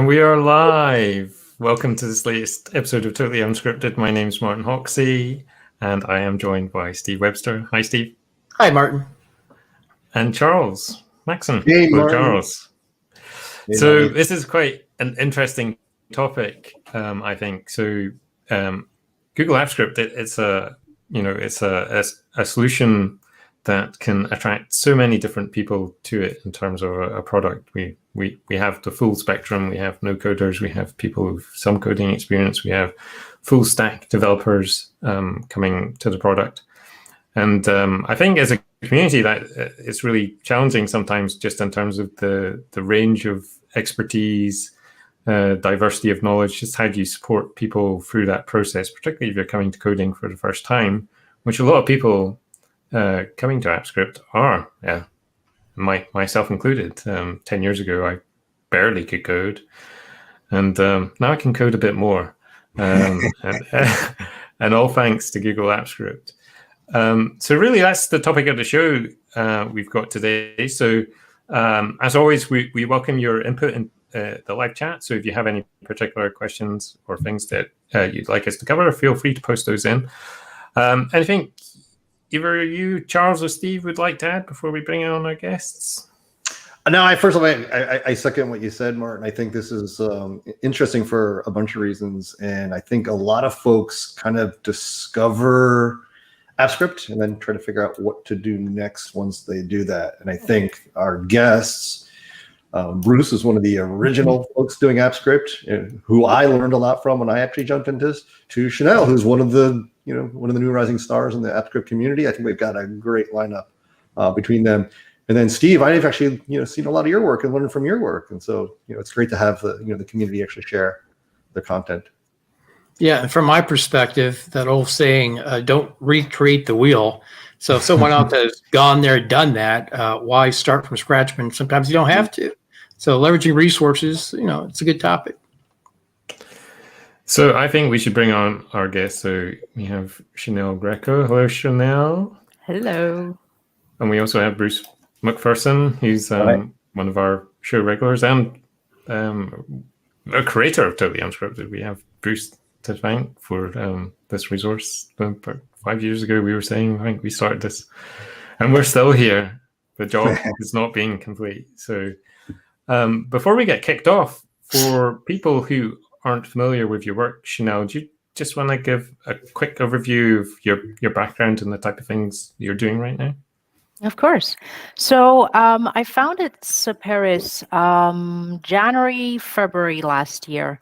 And we are live. Welcome to this latest episode of Totally Unscripted. My name's Martin Hoxie, and I am joined by Steve Webster. Hi, Steve. Hi, Martin. And Charles Maxon. Hey, Hello, Martin. Charles. Hey, So Martin. this is quite an interesting topic, I think. So Google Apps Script, it's a solution that can attract so many different people to it in terms of a product. We have the full spectrum. We have no coders. We have people with some coding experience. We have full stack developers coming to the product. And I think as a community that it's really challenging sometimes just in terms of the range of expertise, diversity of knowledge. Just how do you support people through that process, particularly if you're coming to coding for the first time, which a lot of people coming to AppScript are, myself included. 10 years ago, I barely could code, and now I can code a bit more, and all thanks to Google AppScript. So really, that's the topic of the show we've got today. So as always, we welcome your input in the live chat. So if you have any particular questions or things that you'd like us to cover, feel free to post those in. And I think either you, Charles, or Steve would like to add before we bring on our guests? No, first of all, I second what you said, Martin. I think this is interesting for a bunch of reasons. And I think a lot of folks kind of discover AppScript and then try to figure out what to do next once they do that. And I think our guests, Bruce is one of the original folks doing AppScript, who I learned a lot from when I actually jumped into this, to Chanel, who's one of the new rising stars in the AppScript community. I think we've got a great lineup between them. And then Steve, I've actually seen a lot of your work and learned from your work, and so it's great to have the community actually share their content. Yeah, and from my perspective, that old saying, "Don't recreate the wheel." So if someone else has gone there, done that, why start from scratch when sometimes you don't have to? So leveraging resources, it's a good topic. So I think we should bring on our guest. So we have Chanel Greco. Hello, Chanel. Hello. And we also have Bruce Mcpherson, who's one of our show regulars and a creator of Totally Unscripted. We have Bruce to thank for this resource. 5 years ago, we were saying, I think we started this, and we're still here. The job is not being complete. So before we get kicked off, for people who aren't familiar with your work, Chanel, do you just want to give a quick overview of your background and the type of things you're doing right now? Of course. So I founded saperis January, February last year.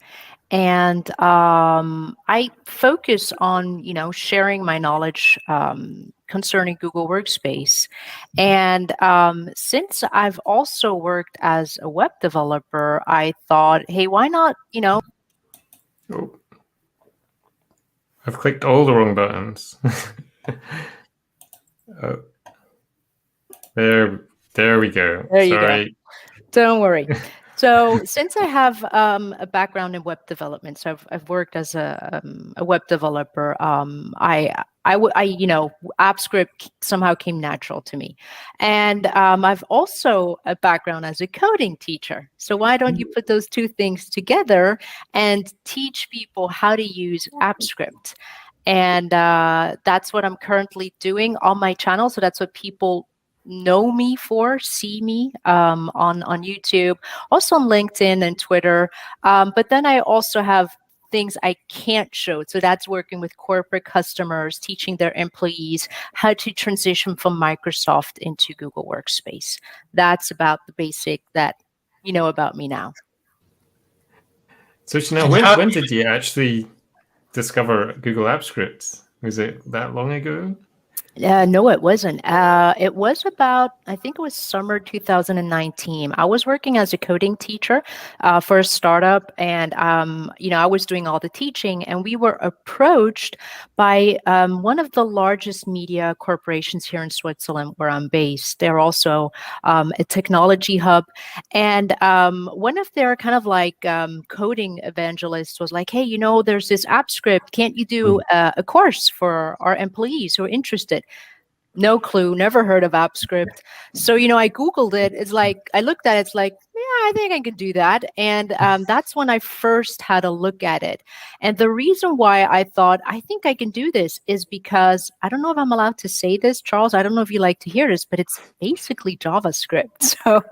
And I focus on, sharing my knowledge concerning Google Workspace. And since I've also worked as a web developer, I thought, hey, why not, Oh. I've clicked all the wrong buttons. Oh. There we go. There you Sorry. go. Don't worry. So since I have a background in web development, so I've worked as a web developer, AppScript somehow came natural to me. And I've also a background as a coding teacher. So why don't you put those two things together and teach people how to use AppScript? And that's what I'm currently doing on my channel. So that's what people know me for, see me on YouTube, also on LinkedIn and Twitter. But then I also have things I can't show. So that's working with corporate customers, teaching their employees how to transition from Microsoft into Google Workspace. That's about the basic that you know about me now. So Chanel, when did you actually discover Google AppScript? Was it that long ago? No, it wasn't. It was about, I think it was summer 2019. I was working as a coding teacher for a startup, and I was doing all the teaching, and we were approached by one of the largest media corporations here in Switzerland, where I'm based. They're also a technology hub, and one of their kind of like coding evangelists was like, "Hey, there's this AppScript. Can't you do a course for our employees who are interested?" No clue, never heard of AppScript. So, I Googled it. It's like, I looked at it, it's like, yeah, I think I could do that. And that's when I first had a look at it. And the reason why I thought, I think I can do this is because, I don't know if I'm allowed to say this, Charles, I don't know if you like to hear this, but it's basically JavaScript. So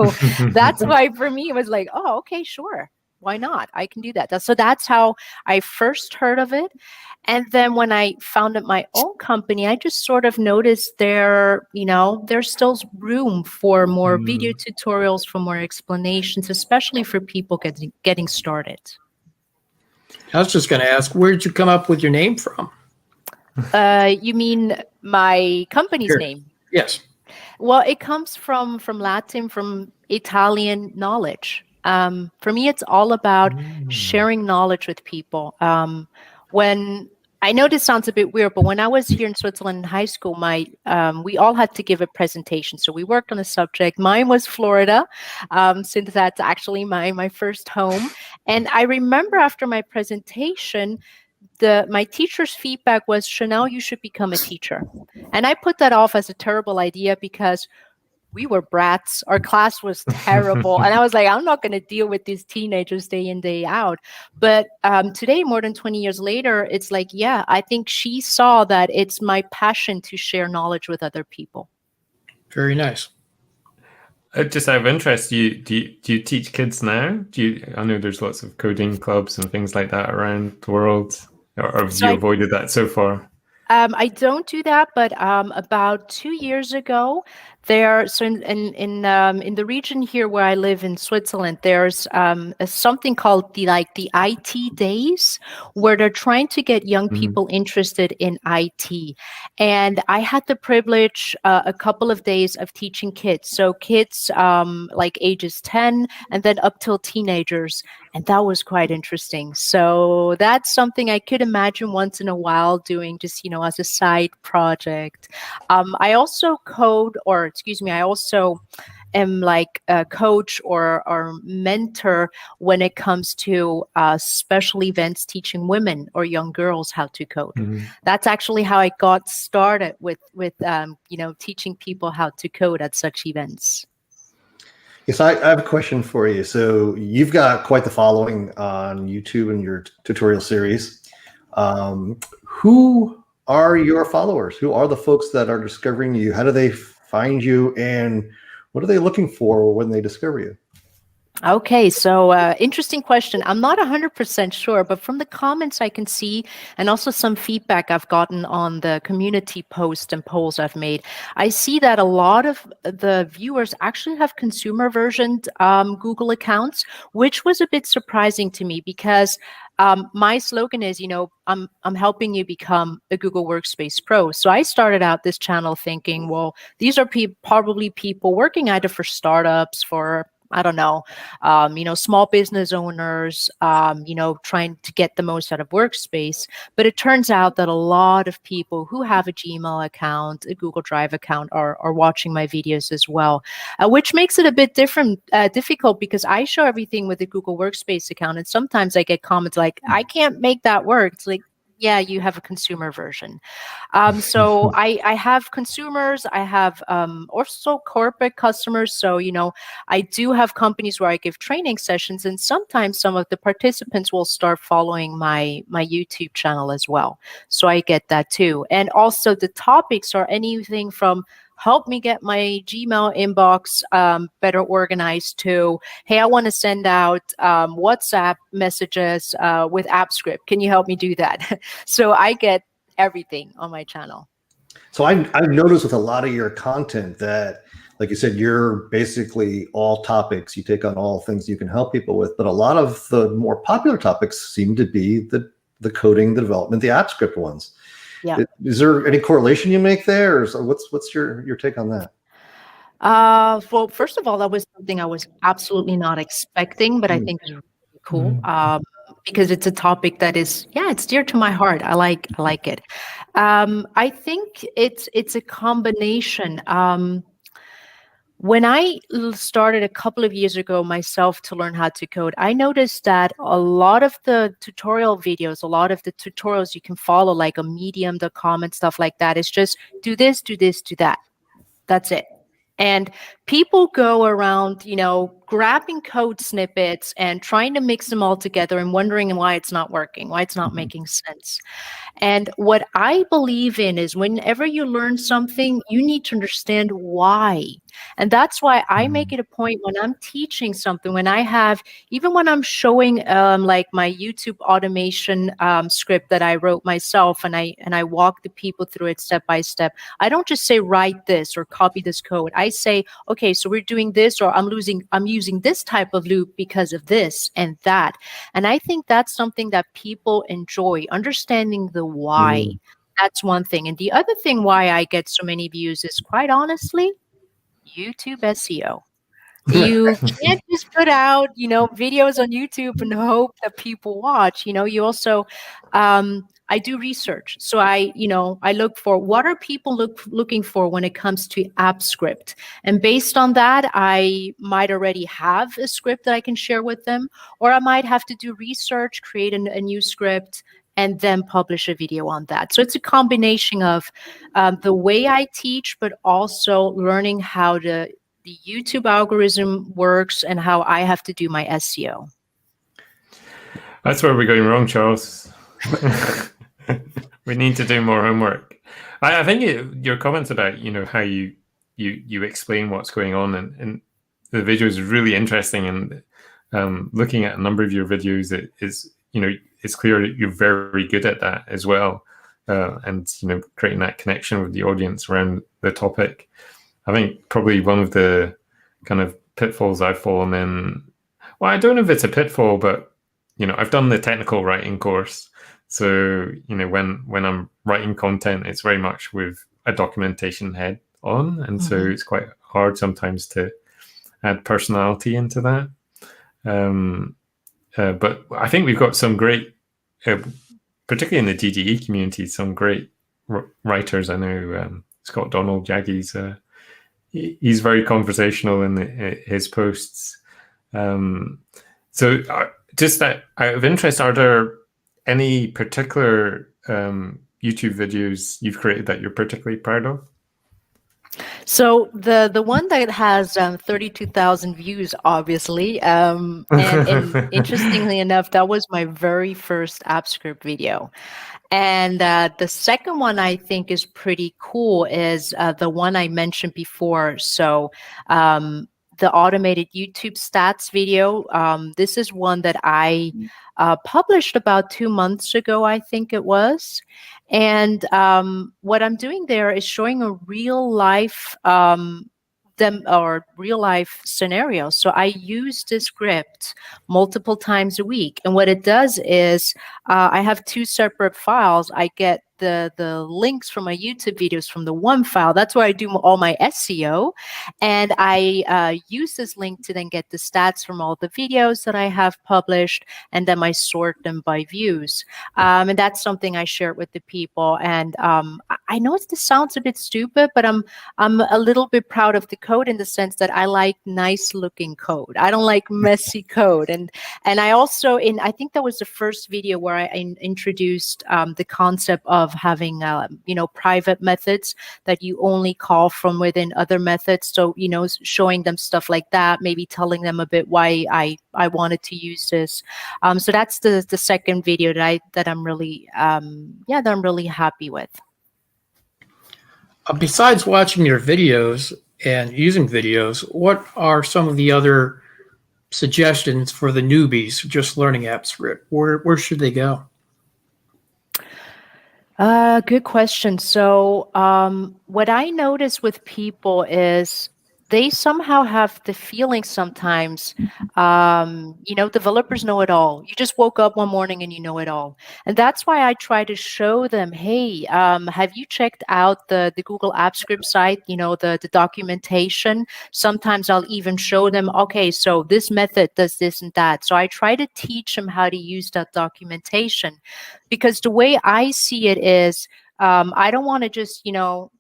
that's why for me, it was like, oh, okay, sure. Why not? I can do that. So that's how I first heard of it. And then when I founded my own company, I just sort of noticed there's still room for more video tutorials, for more explanations, especially for people getting started. I was just going to ask, where did you come up with your name from? You mean my company's name? Yes. Well, it comes from Latin, from Italian knowledge. For me, it's all about sharing knowledge with people. When I know this sounds a bit weird, but when I was here in Switzerland in high school, we all had to give a presentation. So we worked on a subject. Mine was Florida, since that's actually my first home. And I remember after my presentation, my teacher's feedback was, Chanel, you should become a teacher. And I put that off as a terrible idea because we were brats. Our class was terrible. And I was like, I'm not going to deal with these teenagers day in, day out. But today, more than 20 years later, it's like, yeah, I think she saw that it's my passion to share knowledge with other people. Very nice. Just out of interest, do you teach kids now? I know there's lots of coding clubs and things like that around the world. Or have you avoided that so far? I don't do that, but about 2 years ago, in the region here where I live in Switzerland, there's something called the IT days, where they're trying to get young people interested in IT. And I had the privilege a couple of days of teaching kids. So kids like ages 10 and then up till teenagers. And that was quite interesting. So that's something I could imagine once in a while doing, just, as a side project. I also I also am like a coach or mentor when it comes to special events, teaching women or young girls how to code. That's actually how I got started with teaching people how to code at such events. Yes, I have a question for you. So you've got quite the following on YouTube and your tutorial series. Who are your followers? Who are the folks that are discovering you? How do they find you? And what are they looking for when they discover you? Okay, so interesting question. I'm not 100% sure, but from the comments I can see, and also some feedback I've gotten on the community posts and polls I've made, I see that a lot of the viewers actually have consumer versioned Google accounts, which was a bit surprising to me because my slogan is, I'm helping you become a Google Workspace Pro. So I started out this channel thinking, well, these are probably people working either for startups, for I don't know, small business owners, trying to get the most out of Workspace. But it turns out that a lot of people who have a Gmail account, a Google Drive account are watching my videos as well, which makes it a bit difficult because I show everything with the Google Workspace account. And sometimes I get comments like, I can't make that work. It's like, yeah, you have a consumer version. So I have consumers, I have also corporate customers. So, I do have companies where I give training sessions, and sometimes some of the participants will start following my YouTube channel as well. So I get that too. And also the topics are anything from help me get my Gmail inbox better organized to, hey, I want to send out WhatsApp messages with AppScript. Can you help me do that? So I get everything on my channel. So I've noticed with a lot of your content that, like you said, you're basically all topics. You take on all things you can help people with. But a lot of the more popular topics seem to be the coding, the development, the AppScript ones. Yeah. Is there any correlation you make there, or what's your take on that? Well, first of all, that was something I was absolutely not expecting, but I think is really cool because it's a topic that is, it's dear to my heart. I like it. I think it's a combination. When I started a couple of years ago myself to learn how to code, I noticed that a lot of the tutorial videos, a lot of the tutorials you can follow, like a medium.com and stuff like that, is just do this, do this, do that. That's it. And people go around, grabbing code snippets and trying to mix them all together and wondering why it's not working, why it's not making sense. And what I believe in is whenever you learn something, you need to understand why. And that's why I make it a point when I'm teaching something, even when I'm showing like my YouTube automation script that I wrote myself, and I walk the people through it step by step. I don't just say write this or copy this code. I say, okay, so we're doing this, or I'm using this type of loop because of this and that. And I think that's something that people enjoy, understanding the why. That's one thing. And the other thing why I get so many views is, quite honestly, YouTube SEO. You can't just put out, videos on YouTube and hope that people watch. You also, I do research. So I look for what are people looking for when it comes to app script. And based on that, I might already have a script that I can share with them, or I might have to do research, create a new script, and then publish a video on that. So it's a combination of the way I teach, but also learning how the YouTube algorithm works and how I have to do my SEO. That's where we're going wrong, Charles. We need to do more homework. I think your comments about how you explain what's going on and the video is really interesting. And looking at a number of your videos, it's clear that you're very good at that as well. And creating that connection with the audience around the topic. I think probably one of the kind of pitfalls I've fallen in. Well, I don't know if it's a pitfall, but I've done the technical writing course. So when I'm writing content, it's very much with a documentation head on, and so it's quite hard sometimes to add personality into that. But I think we've got some great, particularly in the DDE community, some great writers. I know Scott Donald Jaggy's. He's very conversational in his posts. So just that out of interest, are there any particular YouTube videos you've created that you're particularly proud of? So the one that has 32,000 views, obviously, and interestingly enough, that was my very first AppScript video. And the second one I think is pretty cool is the one I mentioned before. So the automated YouTube stats video. This is one that I published about 2 months ago, I think it was. And what I'm doing there is showing a real life real life scenario. So I use this script multiple times a week. And what it does is I have 2 separate files. I get the links from my YouTube videos from the one file. That's where I do all my SEO. And I use this link to then get the stats from all the videos that I have published, and then I sort them by views. And that's something I share with the people. And I know this sounds a bit stupid, but I'm a little bit proud of the code in the sense that I like nice looking code. I don't like messy code. And I also, I think that was the first video where I introduced the concept of having, private methods that you only call from within other methods. So, showing them stuff like that, maybe telling them a bit why I wanted to use this. So that's the second video that I'm really, that I'm really happy with. Besides watching your videos and using videos, what are some of the other suggestions for the newbies just learning AppScript? Where should they go? Good question. So what I notice with people is they somehow have the feeling sometimes, developers know it all. You just woke up one morning and you know it all. And that's why I try to show them, hey, have you checked out the Google AppScript site, the documentation? Sometimes I'll even show them, okay, so this method does this and that. So I try to teach them how to use that documentation, because the way I see it is, I don't want to just,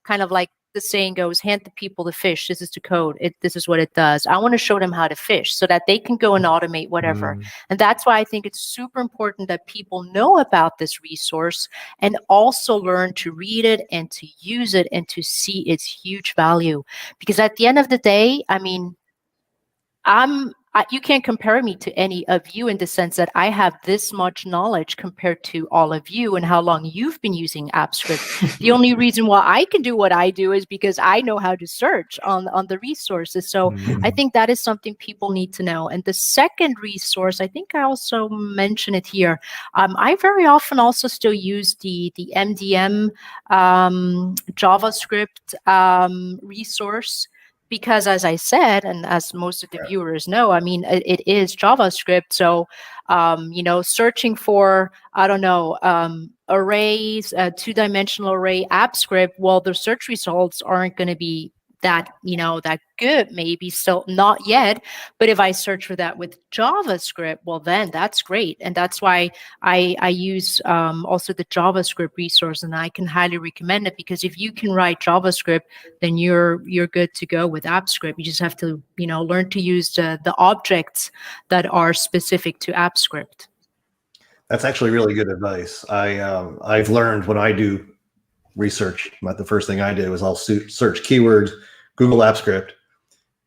kind of like the saying goes, hand the people the fish. This is the code. This is what it does. I want to show them how to fish so that they can go and automate whatever. And that's why I think it's super important that people know about this resource and also learn to read it and to use it and to see its huge value. Because at the end of the day, I mean, you can't compare me to any of you in the sense that I have this much knowledge compared to all of you and how long you've been using AppScript. The only reason why I can do what I do is because I know how to search on the resources. So I think that is something people need to know. And the second resource, I think I also mention it here. I very often also still use the MDM JavaScript resource. Because as I said, and as most of the viewers know, I mean, it is JavaScript. So, searching for, I don't know, arrays, a two-dimensional array app script, well, the search results aren't going to be that good, maybe still not yet. But if I search for that with JavaScript, well, then that's great. And that's why I use also the JavaScript resource, and I can highly recommend it, because if you can write JavaScript, then you're good to go with AppScript. You just have to, learn to use the objects that are specific to AppScript. That's actually really good advice. I've learned when I do research, the first thing I did was I'll search keywords, Google AppScript,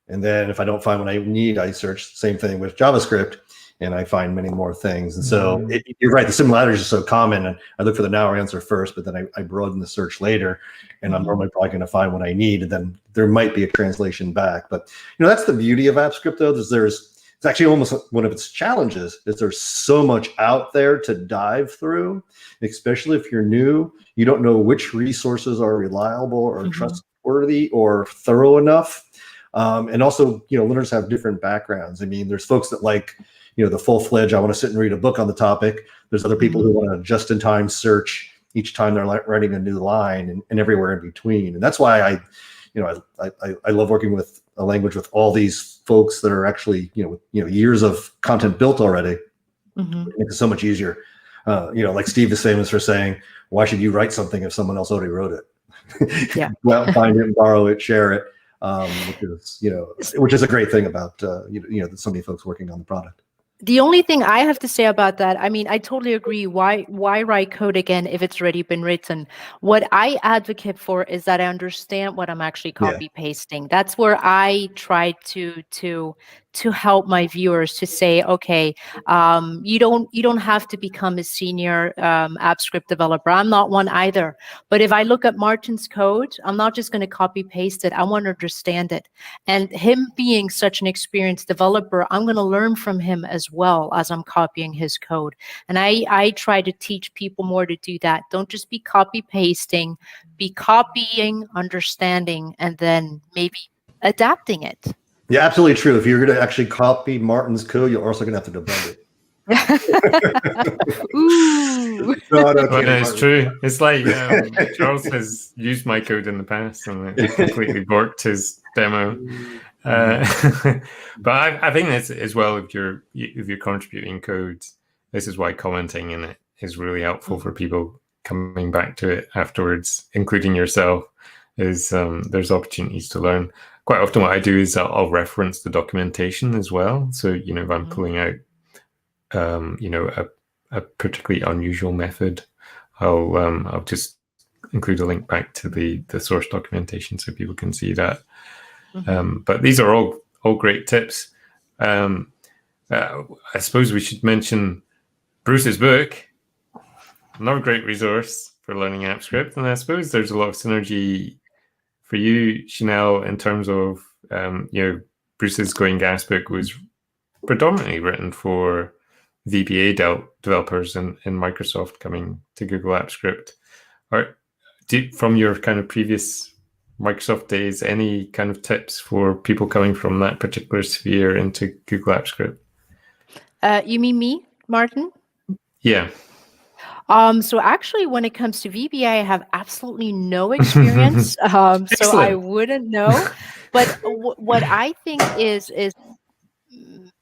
and then if I don't find what I need, I search the same thing with JavaScript, and I find many more things. And so you're right, the similarities are so common, and I look for the now answer first, but then I broaden the search later, and I'm normally probably going to find what I need, and then there might be a translation back. But that's the beauty of AppScript, though. It's actually almost one of its challenges is there's so much out there to dive through, especially if you're new. You don't know which resources are reliable or trustworthy or thorough enough. And also, learners have different backgrounds. I mean, there's folks that like, the full-fledged, I want to sit and read a book on the topic. There's other people who want to just-in-time search each time they're writing a new line and everywhere in between. And that's why I love working with a language with all these folks that are actually, years of content built already. It makes it so much easier. Like Steve is famous for saying, why should you write something if someone else already wrote it? Yeah. Well, find it, borrow it, share it, which is a great thing about, so many folks working on the product. The only thing I have to say about that, I mean, I totally agree. Why write code again if it's already been written? What I advocate for is that I understand what I'm actually copy pasting. That's where I try to help my viewers to say, okay, you don't have to become a senior AppScript developer. I'm not one either. But if I look at Martin's code, I'm not just going to copy paste it. I want to understand it. And him being such an experienced developer, I'm going to learn from him as well as I'm copying his code. And I try to teach people more to do that. Don't just be copy pasting, be copying, understanding, and then maybe adapting it. Yeah, absolutely true. If you're going to actually copy Martin's code, you're also going to have to debug it. Ooh. It's true. It's like Charles has used my code in the past and it completely borked his demo. But I think that's as well, if you're contributing code, this is why commenting in it is really helpful for people coming back to it afterwards, including yourself. Is there's opportunities to learn. Quite often what I do is I'll reference the documentation as well. So, if I'm pulling out, a particularly unusual method, I'll just include a link back to the source documentation so people can see that. But these are all great tips. I suppose we should mention Bruce's book, another great resource for learning AppScript. And I suppose there's a lot of synergy for you, Chanel, in terms of, Bruce's Going Gas book was predominantly written for VBA developers in Microsoft coming to Google AppScript. From your kind of previous Microsoft days, any kind of tips for people coming from that particular sphere into Google AppScript? You mean me, Martin? Yeah. So actually, when it comes to VBA, I have absolutely no experience, so I wouldn't know. But what I think is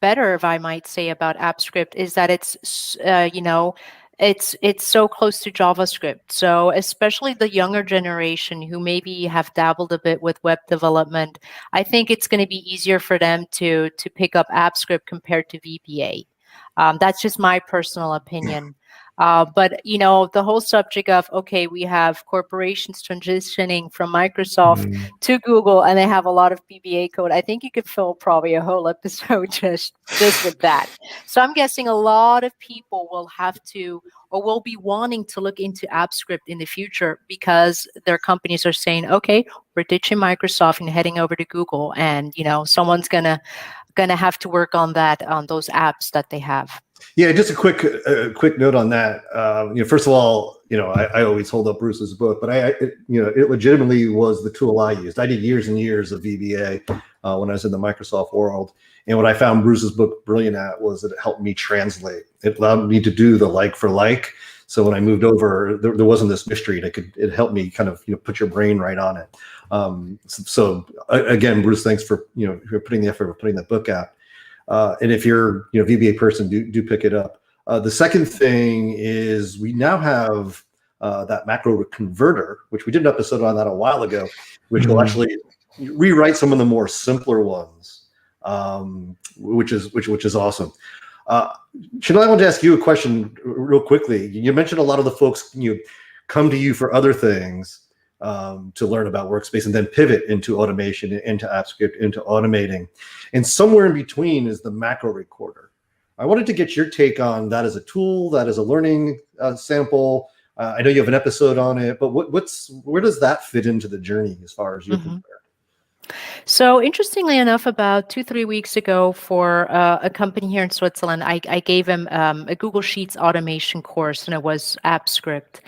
better, if I might say, about AppScript is that it's, it's so close to JavaScript. So especially the younger generation who maybe have dabbled a bit with web development, I think it's going to be easier for them to pick up AppScript compared to VBA. That's just my personal opinion. But, you know, the whole subject of, okay, we have corporations transitioning from Microsoft to Google, and they have a lot of VBA code. I think you could fill probably a whole episode just with that. So I'm guessing a lot of people will have to, or will be wanting to look into AppScript in the future because their companies are saying, okay, we're ditching Microsoft and heading over to Google. And, you know, someone's gonna have to work on that, on those apps that they have. Yeah, just a quick note on that. You know, first of all, you know, I always hold up Bruce's book, but it legitimately was the tool I used. I did years and years of VBA when I was in the Microsoft world, and what I found Bruce's book brilliant at was that it helped me translate. It allowed me to do the like for like. So when I moved over, there wasn't this mystery. It helped me kind of, you know, put your brain right on it. So again, Bruce, thanks for, you know, for putting the effort of putting that book out. And if you're, you know, VBA person, do pick it up. The second thing is we now have that macro converter, which we did an episode on that a while ago, which will actually rewrite some of the more simpler ones, which is awesome. Chanel, I want to ask you a question real quickly. You mentioned a lot of the folks come to you for other things to learn about Workspace and then pivot into automation, into AppScript, into automating. And somewhere in between is the macro recorder. I wanted to get your take on that as a tool, that as a learning sample. I know you have an episode on it, but where does that fit into the journey as far as you're concerned? So interestingly enough, about 2-3 weeks ago for a company here in Switzerland, I gave him a Google Sheets automation course, and it was AppScript.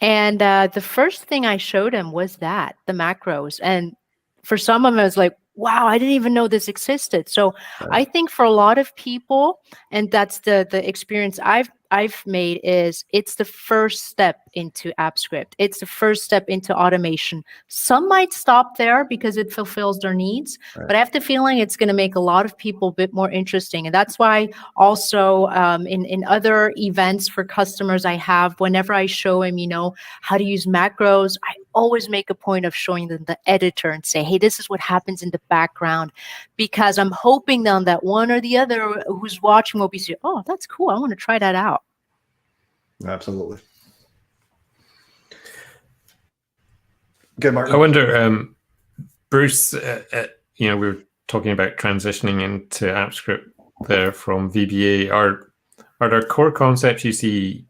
And the first thing I showed him was the macros. And for some of them, I was like, wow, I didn't even know this existed. So I think for a lot of people, and that's the experience I've made, is it's the first step into AppScript. It's the first step into automation. Some might stop there because it fulfills their needs, but I have the feeling it's going to make a lot of people a bit more interesting. And that's why also in other events for customers I have, whenever I show them, you know, how to use macros, I always make a point of showing them the editor and say, hey, this is what happens in the background, because I'm hoping then that one or the other who's watching will be saying, oh, that's cool, I want to try that out. Absolutely. Okay, Martin. I wonder, Bruce, you know, we were talking about transitioning into AppScript there from VBA. Are there core concepts you see,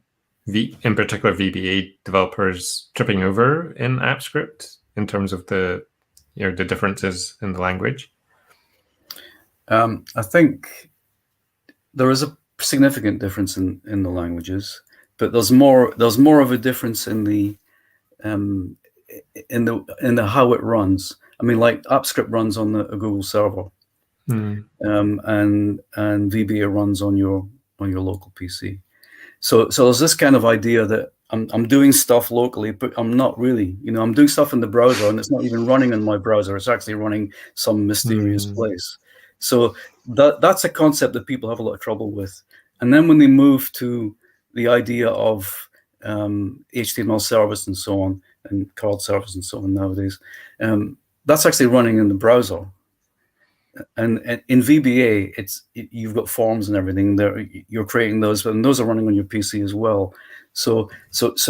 in particular VBA developers, tripping over in AppScript in terms of the differences in the language? I think there is a significant difference in the languages, but there's more of a difference in the how it runs. I mean, like AppScript runs on a Google server, and VBA runs on your local PC. So there's this kind of idea that I'm doing stuff locally, but I'm not really. You know, I'm doing stuff in the browser, and it's not even running in my browser. It's actually running some mysterious place. So that's a concept that people have a lot of trouble with. And then when they move to the idea of HTML servers and so on, and card servers and so on nowadays, that's actually running in the browser. And in VBA, you've got forms and everything there. You're creating those, and those are running on your PC as well. So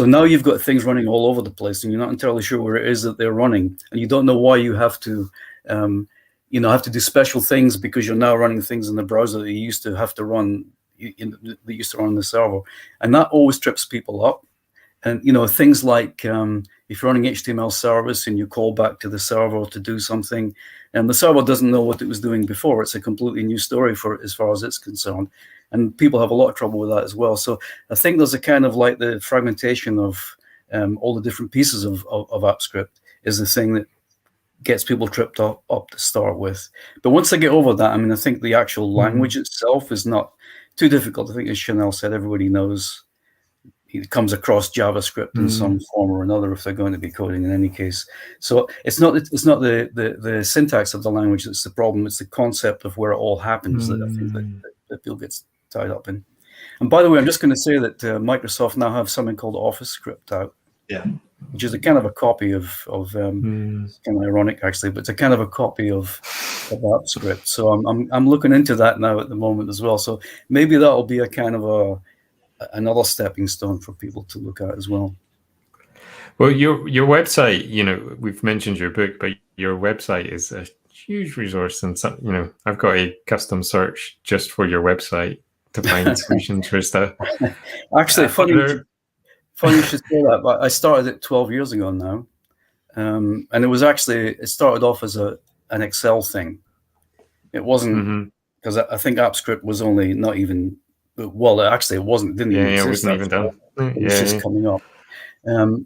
now you've got things running all over the place, and you're not entirely sure where it is that they're running, and you don't know why you have to, have to do special things because you're now running things in the browser that you used to have to run. That used to run on the server, and that always trips people up. And things like if you're running HTML service and you call back to the server to do something, and the server doesn't know what it was doing before, it's a completely new story as far as it's concerned, and people have a lot of trouble with that as well. So I think there's a kind of like the fragmentation of all the different pieces of AppScript is the thing that gets people tripped up to start with. But once they get over that, I mean, I think the actual language itself is not too difficult. I think, as Chanel said, everybody knows it comes across JavaScript in some form or another if they're going to be coding in any case. So it's not the syntax of the language that's the problem. It's the concept of where it all happens that I think that people get tied up in. And by the way, I'm just going to say that Microsoft now have something called Office Script out. Yeah. Which is a kind of a copy of it's kind of ironic actually, but it's a kind of a copy of AppScript. So I'm looking into that now at the moment as well. So maybe that'll be a kind of another stepping stone for people to look at as well. Well, your website, you know, we've mentioned your book, but your website is a huge resource, and some, you know, I've got a custom search just for your website to find solutions for stuff. Actually, funny you should say that, but I started it 12 years ago now. And it started off as an Excel thing. It wasn't, because I think AppScript was only not even, well, actually it wasn't, didn't even exist. It wasn't even done. It was just coming up.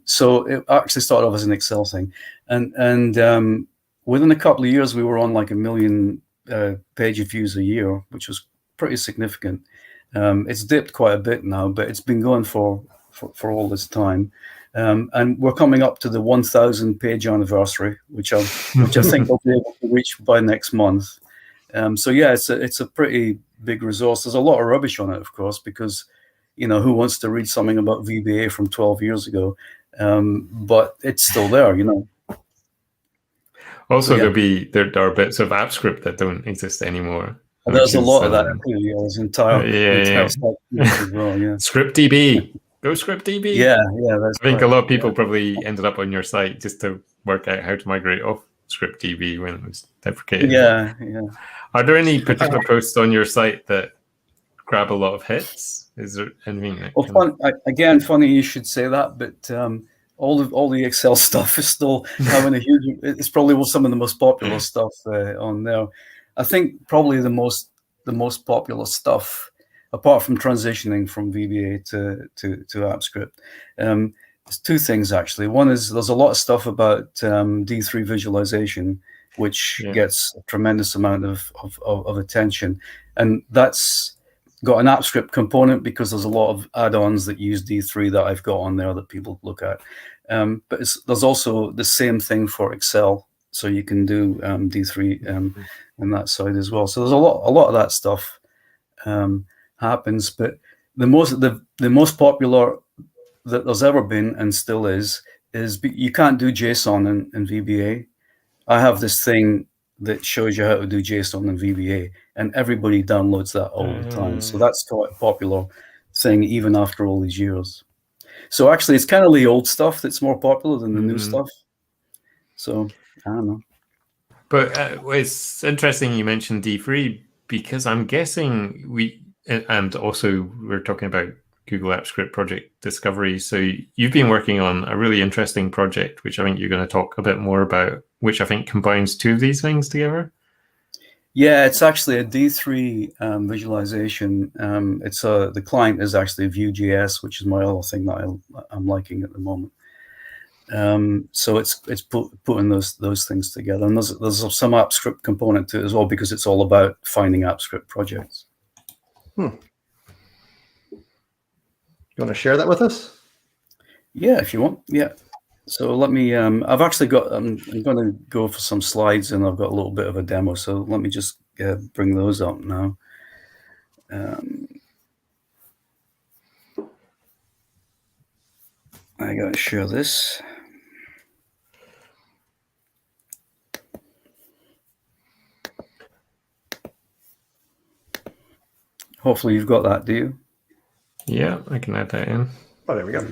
So it actually started off as an Excel thing. And within a couple of years, we were on like 1 million page views a year, which was pretty significant. It's dipped quite a bit now, but it's been going for all this time, and we're coming up to the 1,000 page anniversary, which I think we'll be able to reach by next month. So yeah, it's a pretty big resource. There's a lot of rubbish on it, of course, because you know, who wants to read something about VBA from 12 years ago? But it's still there, you know. Also, there are bits of AppScript that don't exist anymore. There's a lot of that. There's entire stuff as well. Yeah. ScriptDB. Go ScriptDB. Yeah. I think a lot of people probably ended up on your site just to work out how to migrate off ScriptDB when it was deprecated. Yeah. Are there any particular posts on your site that grab a lot of hits? Is there anything? Funny you should say that, but all the Excel stuff is still having a huge. It's probably some of the most popular stuff on there. I think probably the most popular stuff, apart from transitioning from VBA to AppScript, there's two things actually. One is there's a lot of stuff about D3 visualization, which gets a tremendous amount of attention, and that's got an AppScript component because there's a lot of add-ons that use D3 that I've got on there that people look at. But there's also the same thing for Excel, so you can do D3 on that side as well. So there's a lot of that stuff happens, but the most popular that there's ever been and still is you can't do JSON in VBA. I have this thing that shows you how to do JSON in VBA, and everybody downloads that all the time. So that's quite a popular thing even after all these years. So actually, it's kind of the old stuff that's more popular than the new stuff. So I don't know. But it's interesting you mentioned D3 because I'm guessing and also we're talking about Google AppScript Project Discovery. So you've been working on a really interesting project, which I think you're going to talk a bit more about, which I think combines two of these things together. Yeah, it's actually a D3 visualization. The client is actually Vue.js, which is my other thing that I'm liking at the moment. So it's putting those things together, and there's some AppScript component to it as well because it's all about finding AppScript projects. You want to share that with us? Yeah, if you want. Yeah. So let me. I've actually got. I'm going to go for some slides, and I've got a little bit of a demo. So let me just bring those up now. I got to share this. Hopefully you've got that, do you? Yeah, I can add that in. Oh, there we go.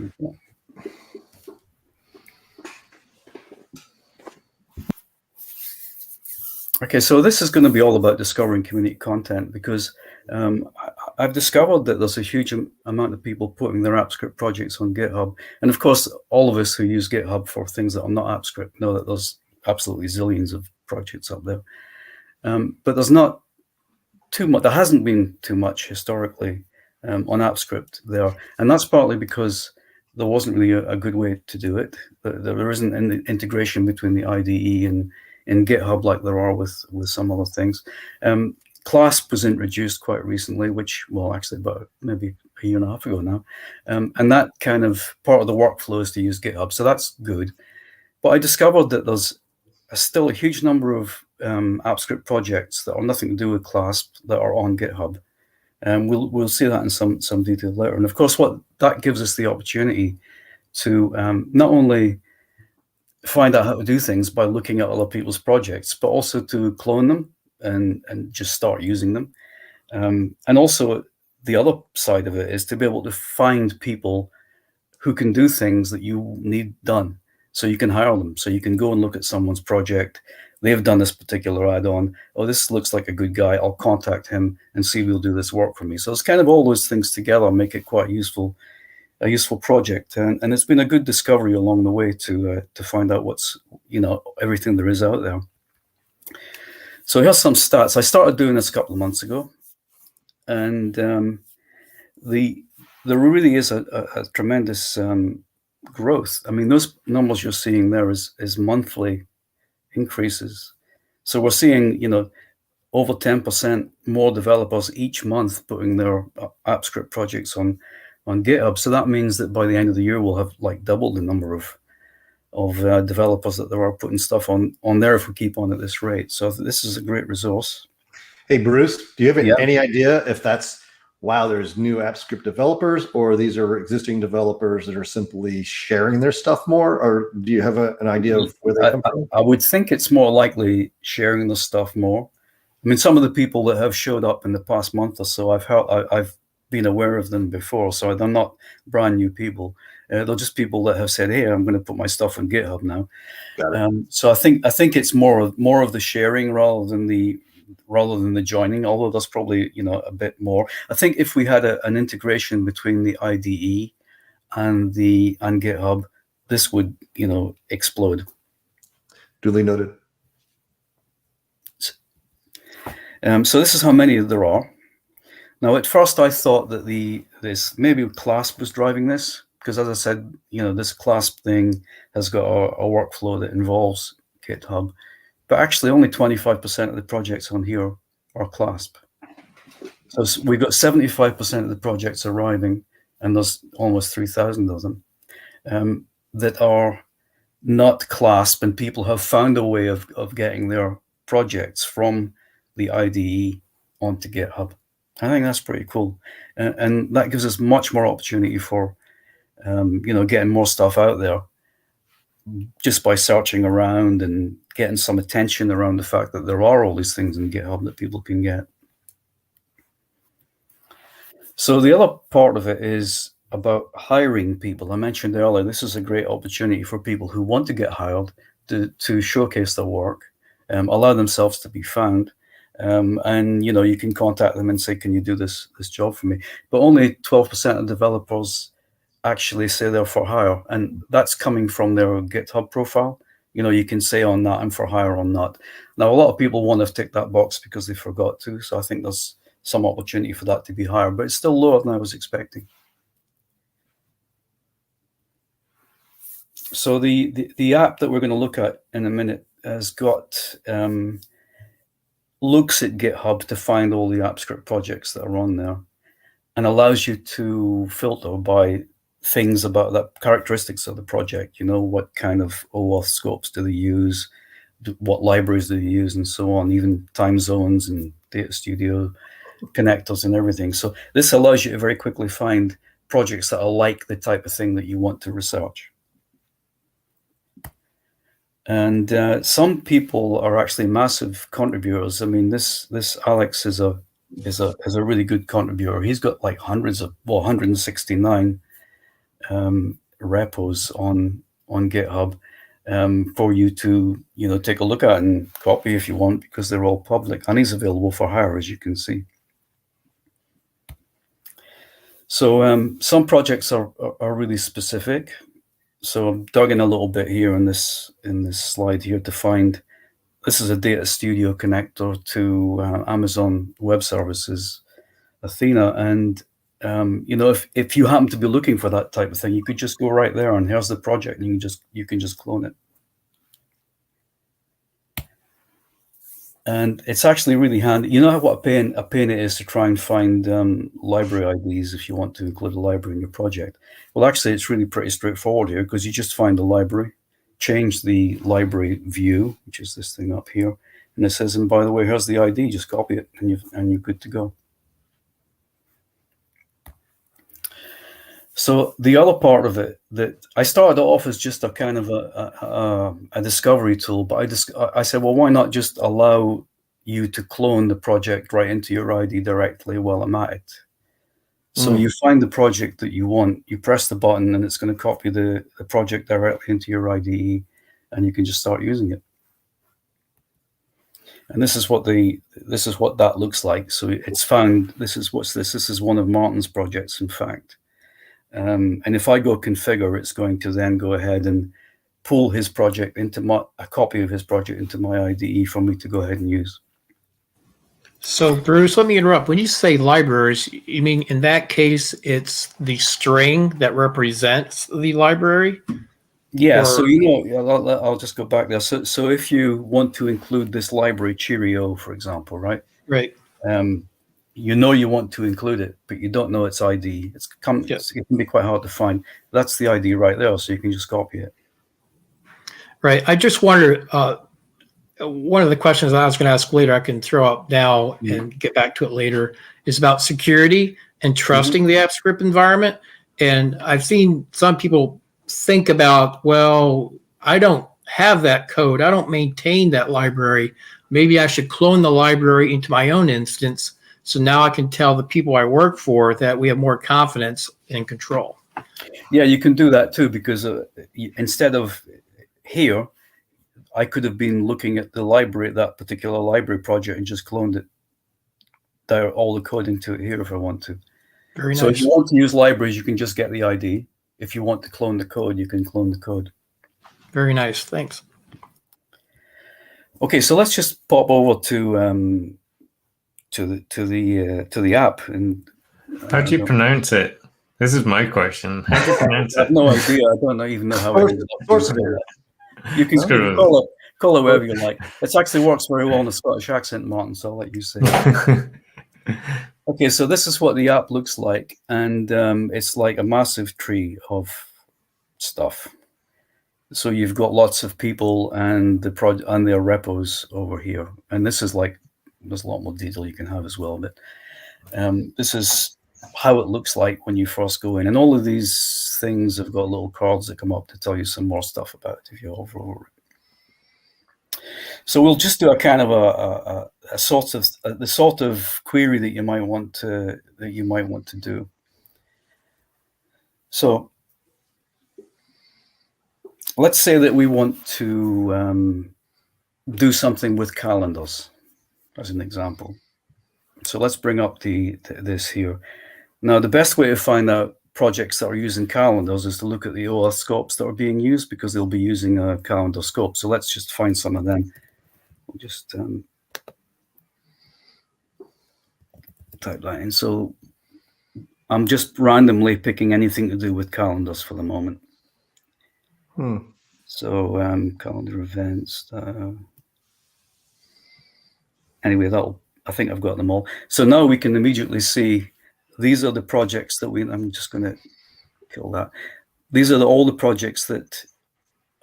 Okay, so this is going to be all about discovering community content because I've discovered that there's a huge amount of people putting their AppScript projects on GitHub. And of course, all of us who use GitHub for things that are not AppScript know that there's absolutely zillions of projects up there. But there's not too much. There hasn't been too much historically on AppScript there. And that's partly because there wasn't really a good way to do it. There isn't an integration between the IDE and in GitHub like there are with some other things. Clasp was introduced quite recently, which, well, actually about maybe a year and a half ago now. And that kind of part of the workflow is to use GitHub. So that's good. But I discovered that there's still a huge number of AppScript projects that are nothing to do with Clasp that are on GitHub. And we'll see that in some detail later. And of course, what that gives us the opportunity to not only find out how to do things by looking at other people's projects, but also to clone them and just start using them. And also the other side of it is to be able to find people who can do things that you need done. So you can hire them. So you can go and look at someone's project. They've done this particular add-on. Oh, this looks like a good guy. I'll contact him and see if he'll do this work for me. So it's kind of all those things together make it quite a useful project. And it's been a good discovery along the way to find out what's, everything there is out there. So here's some stats. I started doing this a couple of months ago. And there really is a tremendous growth. I mean, those numbers you're seeing there is monthly increases. So we're seeing, over 10% more developers each month putting their AppScript projects on GitHub. So that means that by the end of the year, we'll have like doubled the number of developers that there are putting stuff on there if we keep on at this rate. So this is a great resource. Hey, Bruce, do you have any idea if that's, wow, there's new AppScript developers, or these are existing developers that are simply sharing their stuff more? Or do you have an idea of where they come from? I would think it's more likely sharing the stuff more. I mean, some of the people that have showed up in the past month or so, I've been aware of them before, so they're not brand new people. They're just people that have said, "Hey, I'm going to put my stuff on GitHub now." So I think it's more of the sharing rather than the joining, although there's probably a bit more. I think if we had an integration between the IDE and GitHub, this would explode. Duly noted. So this is how many there are. Now, at first I thought that this maybe Clasp was driving this, because as I said, this Clasp thing has got a workflow that involves GitHub. But actually, only 25% of the projects on here are Clasp. So we've got 75% of the projects arriving, and there's almost 3,000 of them that are not Clasp, and people have found a way of getting their projects from the IDE onto GitHub. I think that's pretty cool, and that gives us much more opportunity for getting more stuff out there, just by searching around and getting some attention around the fact that there are all these things in GitHub that people can get. So the other part of it is about hiring people. I mentioned earlier, this is a great opportunity for people who want to get hired to showcase their work, allow themselves to be found. And you can contact them and say, "Can you do this job for me?" But only 12% of developers actually say they're for hire, and that's coming from their GitHub profile. You can say on that, "I'm for hire" or not. Now, a lot of people want to tick that box because they forgot to, so I think there's some opportunity for that to be higher, but it's still lower than I was expecting. So the app that we're going to look at in a minute has got looks at GitHub to find all the AppScript projects that are on there, and allows you to filter by things about the characteristics of the project. What kind of OAuth scopes do they use, what libraries do they use, and so on, even time zones and Data Studio connectors and everything. So this allows you to very quickly find projects that are like the type of thing that you want to research. And some people are actually massive contributors. I mean, this Alex is a really good contributor. He's got like 169 repos on GitHub for you to take a look at and copy if you want, because they're all public, and he's available for hire, as you can see. So some projects are really specific. So I've dug in a little bit here in this slide here to find, this is a Data Studio connector to Amazon Web Services, Athena. And, if you happen to be looking for that type of thing, you could just go right there and here's the project, and you can just clone it. And it's actually really handy. You know what a pain it is to try and find library IDs if you want to include a library in your project. Well, actually, it's really pretty straightforward here, because you just find a library, change the library view, which is this thing up here, and it says, and by the way, here's the ID. Just copy it, and you're good to go. So the other part of it that I started off as just a kind of a discovery tool, but I said, well, why not just allow you to clone the project right into your IDE directly while I'm at it? So you find the project that you want, you press the button, and it's going to copy the project directly into your IDE, and you can just start using it. And this is what that looks like. So it's found. This is one of Martin's projects, in fact. And if I go configure, it's going to then go ahead and pull his project into a copy of his project into my IDE for me to go ahead and use. So, Bruce, let me interrupt. When you say libraries, you mean in that case, it's the string that represents the library? Yeah, so I'll just go back there. So if you want to include this library Cheerio, for example, right? Right. You want to include it, but you don't know its ID. It can be quite hard to find. That's the ID right there, so you can just copy it. Right. I just wondered, one of the questions I was going to ask later, I can throw up now and get back to it later, is about security and trusting the AppScript environment. And I've seen some people think about, well, I don't have that code. I don't maintain that library. Maybe I should clone the library into my own instance. So now I can tell the people I work for that we have more confidence and control. Yeah, you can do that too, because instead of here, I could have been looking at the library, that particular library project, and just cloned it. They're all the code into it here if I want to. Very nice. So if you want to use libraries, you can just get the ID. If you want to clone the code, you can clone the code. Very nice. Thanks. Okay, so let's just pop over to the app. And how do you pronounce it? This is my question. How do you pronounce it? I have no idea. I don't even know how it is. You can call it whatever you like. It actually works very well in a Scottish accent, Martin, so I'll let you say it. Okay, so this is what the app looks like, and it's like a massive tree of stuff. So you've got lots of people and their repos over here, and this is like, there's a lot more detail you can have as well, but this is how it looks like when you first go in, and all of these things have got little cards that come up to tell you some more stuff about it if you hover over it. So we'll just do a kind of a sort of the sort of query that you might want to do. So let's say that we want to do something with calendars, as an example. So let's bring up this here. Now, the best way to find out projects that are using calendars is to look at the OAuth scopes that are being used, because they'll be using a calendar scope. So let's just find some of them. We'll just type that in. So I'm just randomly picking anything to do with calendars for the moment. So calendar events. Anyway, I think I've got them all. So now we can immediately see these are the projects that I'm just going to kill that. These are all the projects that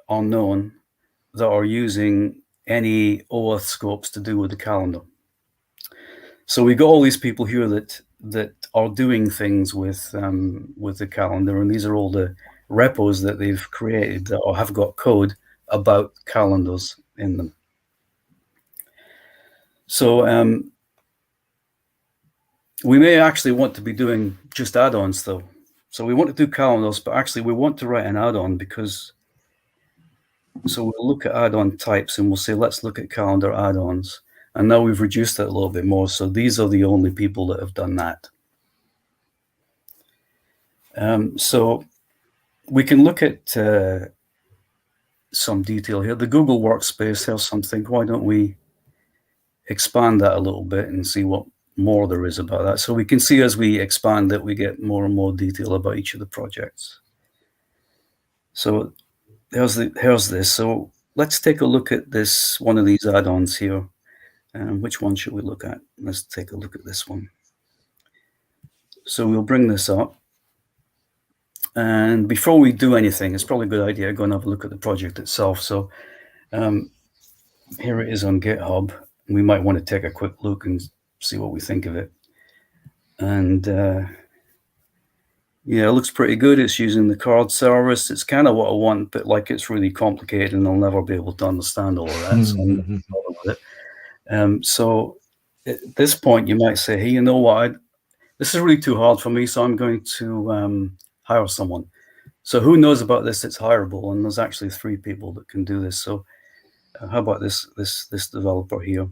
are known that are using any OAuth scopes to do with the calendar. So we got all these people here that are doing things with the calendar, and these are all the repos that they've created or have got code about calendars in them. So we may actually want to be doing just add-ons though. So we want to do calendars, but actually we want to write an add-on, because so we'll look at add-on types and we'll say, let's look at calendar add-ons. And now we've reduced it a little bit more. So these are the only people that have done that. So we can look at some detail here. The Google Workspace has something. Why don't we expand that a little bit and see what more there is about that? So we can see as we expand that we get more and more detail about each of the projects. So here's this. So let's take a look at this, one of these add-ons here. Which one should we look at? Let's take a look at this one. So we'll bring this up. And before we do anything, it's probably a good idea to go and have a look at the project itself. So here it is on GitHub. We might want to take a quick look and see what we think of it. And Yeah, it looks pretty good. It's using the card service. It's kind of what I want, but like it's really complicated and I'll never be able to understand all of that. So I'm not gonna bother with it. So at this point, you might say, hey, you know what? This is really too hard for me, so I'm going to hire someone. So who knows about this? It's hireable, and there's actually 3 people that can do this. So how about this developer here?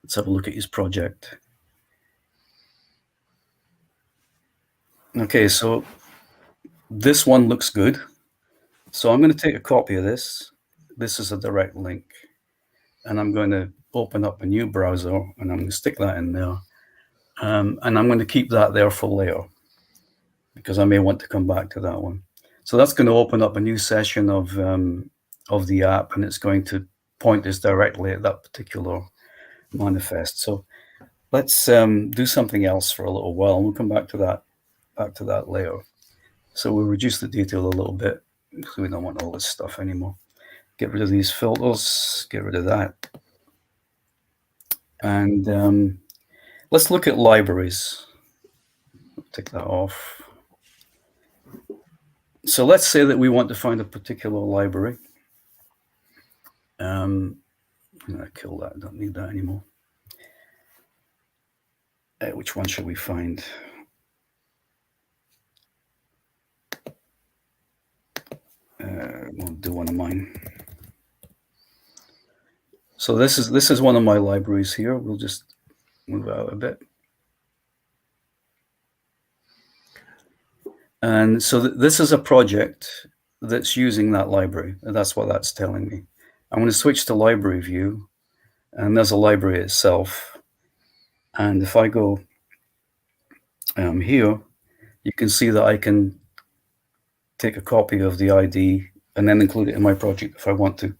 Let's have a look at his project. Okay, so this one looks good. So I'm going to take a copy of this. This is a direct link. And I'm going to open up a new browser, and I'm going to stick that in there. And I'm going to keep that there for later, because I may want to come back to that one. So that's going to open up a new session of the app, and it's going to point us directly at that particular manifest. So let's do something else for a little while, and we'll come back to that later. So we'll reduce the detail a little bit because we don't want all this stuff anymore. Get rid of these filters, get rid of that. And let's look at libraries. Take that off. So let's say that we want to find a particular library. I'm going to kill that, I don't need that anymore. Which one should we find? We'll do one of mine. So this is one of my libraries here. We'll just move out a bit. And so this is a project that's using that library. That's what that's telling me. I'm going to switch to library view, and there's a library itself. And if I go here, you can see that I can take a copy of the ID and then include it in my project if I want to.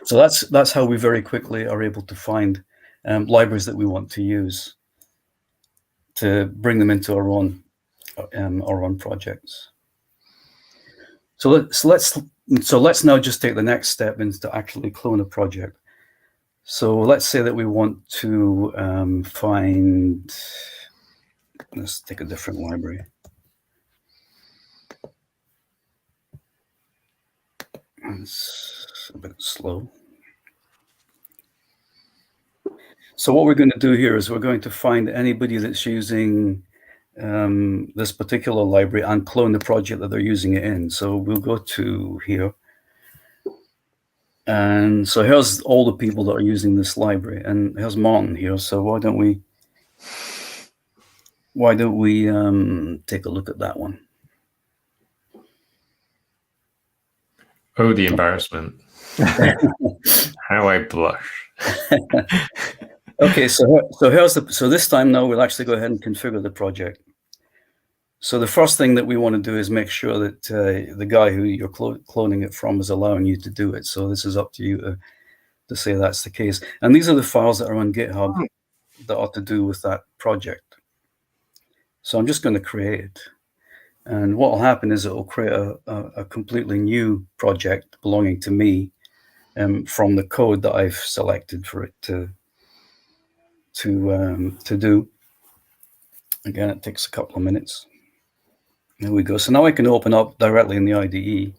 So that's how we very quickly are able to find libraries that we want to use to bring them into our own projects. So let's now just take the next step into actually clone a project. So let's say that we want to find. Let's take a different library. It's a bit slow. So what we're going to do here is we're going to find anybody that's using this particular library and clone the project that they're using it in. So we'll go to here. And so here's all the people that are using this library. And here's Martin here. So why don't we take a look at that one? Oh, the embarrassment. How I blush. Okay, so this time now we'll actually go ahead and configure the project. So the first thing that we want to do is make sure that the guy who you're cloning it from is allowing you to do it. So this is up to you to say that's the case. And these are the files that are on GitHub that are to do with that project. So I'm just going to create it. And what will happen is it will create a completely new project belonging to me from the code that I've selected for it to do. Again, it takes a couple of minutes. There we go. So now I can open up directly in the IDE.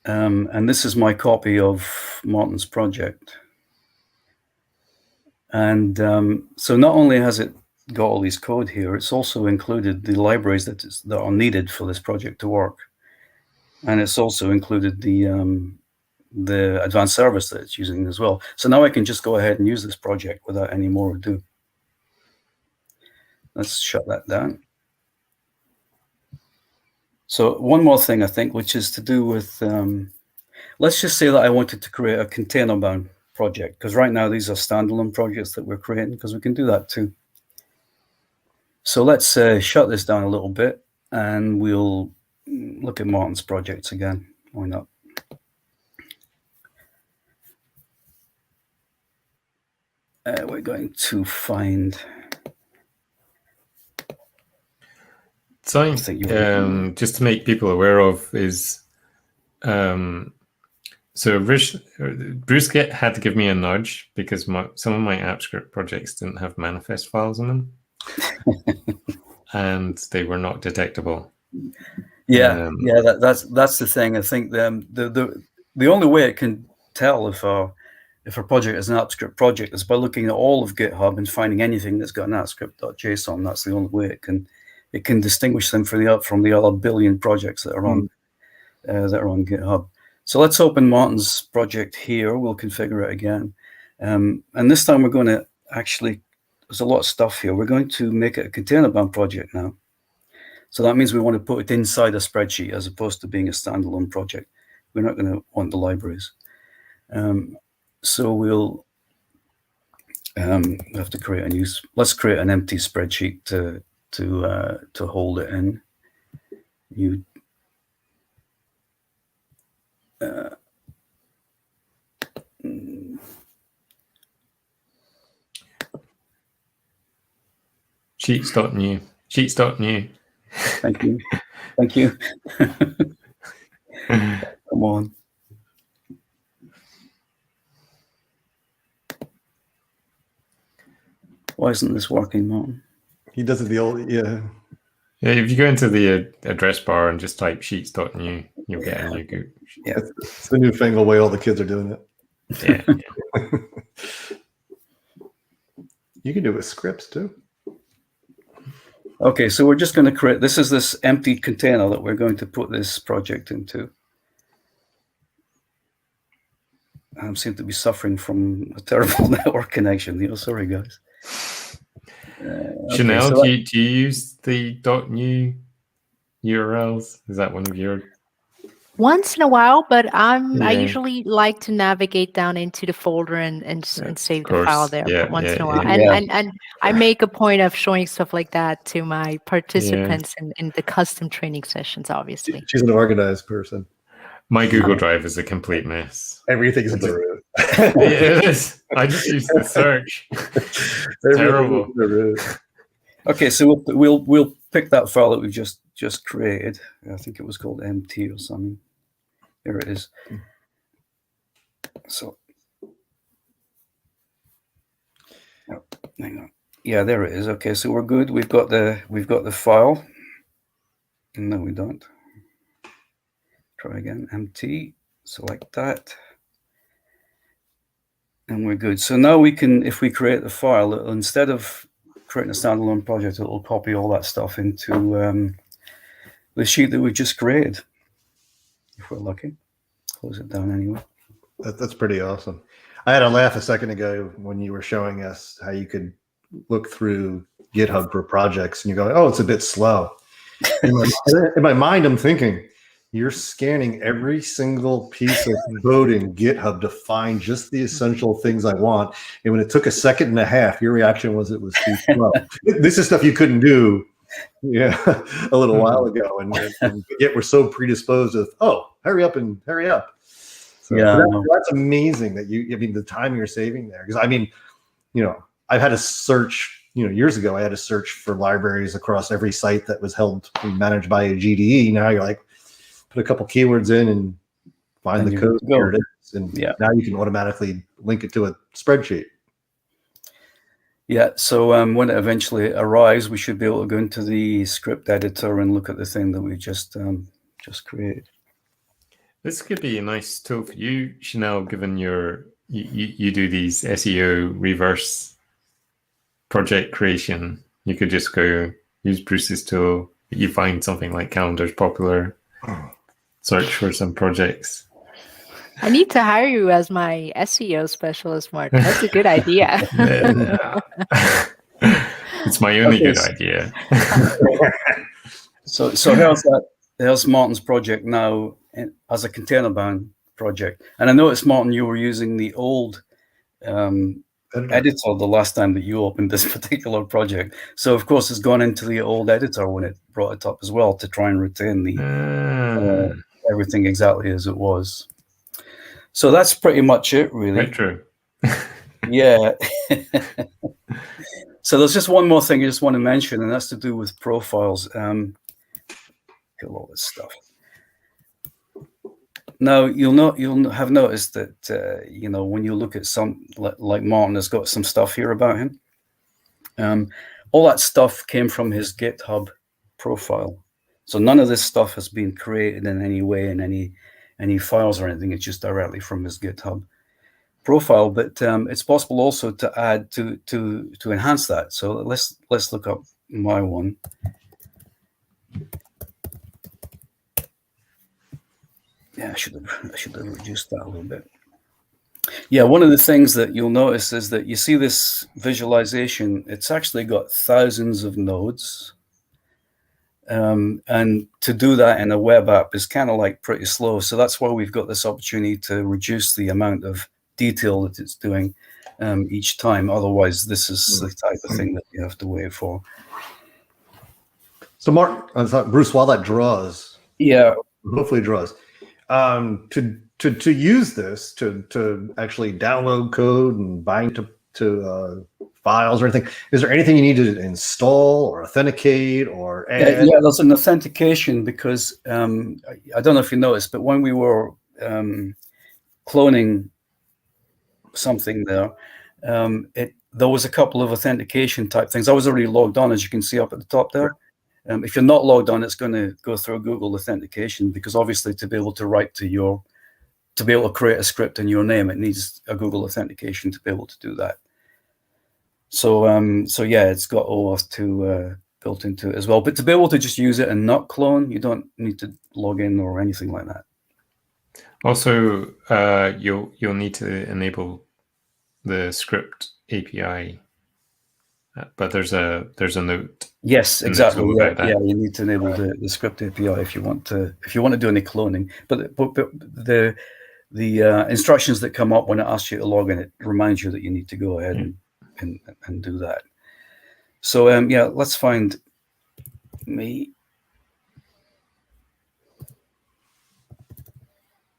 And this is my copy of Martin's project. And so not only has it got all these code here, it's also included the libraries that are needed for this project to work. And it's also included the advanced service that it's using as well. So now I can just go ahead and use this project without any more ado. Let's shut that down. So one more thing, I think, which is to do with, let's just say that I wanted to create a container-bound project, because right now these are standalone projects that we're creating, because we can do that too. So let's shut this down a little bit, and we'll look at Martin's projects again. Why not? We're going to find... Something just to make people aware of is, so Bruce had to give me a nudge because some of my AppScript projects didn't have manifest files in them. and they were not detectable. Yeah, that's the thing. I think the only way it can tell if a project is an AppScript project is by looking at all of GitHub and finding anything that's got an AppScript.json. That's the only way it can distinguish them from the other billion projects that are on GitHub. So let's open Martin's project here. We'll configure it again, and this time we're going to actually. There's a lot of stuff here. We're going to make it a container-bound project now. So that means we want to put it inside a spreadsheet as opposed to being a standalone project. We're not going to want the libraries. So we'll have to create a new. Let's create an empty spreadsheet to hold it in. Sheets.new. Sheets.new. Thank you. Thank you. Come on. Why isn't this working, Martin? He does it the old, Yeah, if you go into the address bar and just type sheets.new, you'll get a new group. Yeah, it's the newfangled way all the kids are doing it. Yeah. You can do it with scripts too. Okay, so we're just going to create, this is this empty container that we're going to put this project into. I seem to be suffering from a terrible network connection. Sorry, guys. Chanel, okay, do you use the .new URLs? Is that one of your... Once in a while, but I Yeah. usually like to navigate down into the folder and save the course. file there Yeah, once in a while. yeah. And I make a point of showing stuff like that to my participants in the custom training sessions, obviously. She's an organized person. My Google Drive is a complete mess. Everything's in the root. It is. I just use the search. Terrible. Okay, so we'll pick that file that we've just created. I think it was called MT or something. There it is. So, oh, hang on. Yeah, there it is. Okay, so we're good. We've got the file. No, we don't. Try again. MT. Select that. And we're good. So now we can, if we create the file, instead of creating a standalone project, it will copy all that stuff into the sheet that we just created. If we're lucky. Close it down anyway. That's pretty awesome. I had a laugh a second ago when you were showing us how you could look through GitHub for projects and you're going, oh, it's a bit slow. In my mind, I'm thinking, you're scanning every single piece of code in GitHub to find just the essential things I want. And when it took a second and a half, your reaction was it was too slow. This is stuff you couldn't do a little while ago. And yet we're so predisposed with, oh, hurry up. So yeah, that's amazing that the time you're saving there. Because I've had to search, years ago, I had to search for libraries across every site that was managed by a GDE. Now you're like, put a couple keywords in and find the code. Here it is. And now you can automatically link it to a spreadsheet. Yeah. So when it eventually arrives, we should be able to go into the script editor and look at the thing that we just created. This could be a nice tool for you, Chanel, given you do these SEO reverse project creation. You could just go use Bruce's tool. You find something like calendar's popular, search for some projects. I need to hire you as my SEO specialist, Martin. That's a good idea. It's my only good idea. So how's that? There's Martin's project now as a container-bound project. And I noticed, Martin, you were using the old editor the last time that you opened this particular project. So, of course, it's gone into the old editor when it brought it up as well to try and retain the everything exactly as it was. So that's pretty much it, really. Right, true. Yeah. So there's just one more thing I just want to mention, and that's to do with profiles. Kill all this stuff. Now you'll have noticed that when you look at some like Martin has got some stuff here about him. all that stuff came from his GitHub profile. So none of this stuff has been created in any way in any files or anything. It's just directly from his GitHub profile. But it's possible also to add to enhance that. So let's look up my one. Yeah, I should have reduced that a little bit. Yeah, one of the things that you'll notice is that you see this visualization. It's actually got thousands of nodes. And to do that in a web app is kind of like pretty slow. So that's why we've got this opportunity to reduce the amount of detail that it's doing each time. Otherwise, this is the type of thing that you have to wait for. So Mark, Bruce, while that draws, hopefully draws, to use this to actually download code and bind to files or anything, is there anything you need to install or authenticate or add? Yeah, there's an authentication because I don't know if you noticed, but when we were cloning something there, there was a couple of authentication type things. I was already logged on, as you can see up at the top there. If you're not logged on, it's going to go through Google authentication, because obviously to be able to create a script in your name, it needs a Google authentication to be able to do that. So yeah, it's got OAuth 2 built into it as well. But to be able to just use it and not clone, you don't need to log in or anything like that. Also, you'll need to enable the script API, but there's a note. Yes, exactly. Yeah, you need to enable the script API if you want to do any cloning. But the instructions that come up when it asks you to log in, it reminds you that you need to go ahead and do that. So yeah, let's find me.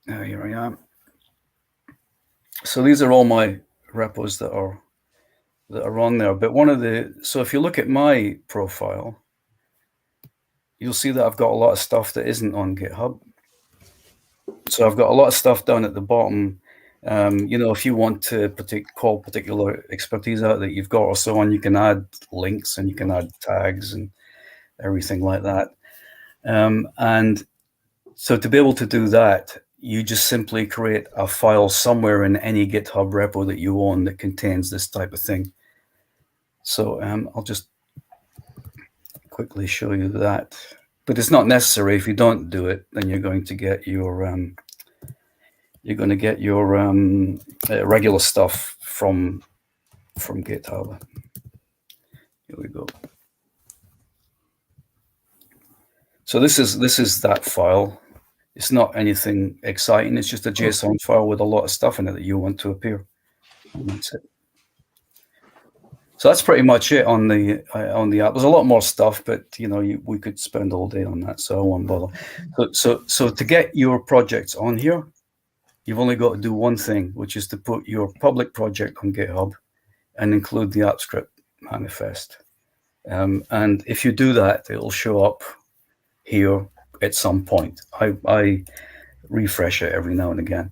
Here I am. So these are all my repos that are on there. But so if you look at my profile, you'll see that I've got a lot of stuff that isn't on GitHub. So I've got a lot of stuff down at the bottom. If you want to call particular expertise out that you've got or so on, you can add links and you can add tags and everything like that. And so to be able to do that, you just simply create a file somewhere in any GitHub repo that you own that contains this type of thing. So I'll just quickly show you that. But it's not necessary. If you don't do it, then you're going to get your regular stuff from GitHub. Here we go. So this is that file. It's not anything exciting. It's just a JSON file with a lot of stuff in it that you want to appear. And that's it. So that's pretty much it on the app. There's a lot more stuff, but we could spend all day on that, so I won't bother. So to get your projects on here, you've only got to do one thing, which is to put your public project on GitHub and include the app script manifest. And if you do that, it'll show up here at some point. I refresh it every now and again.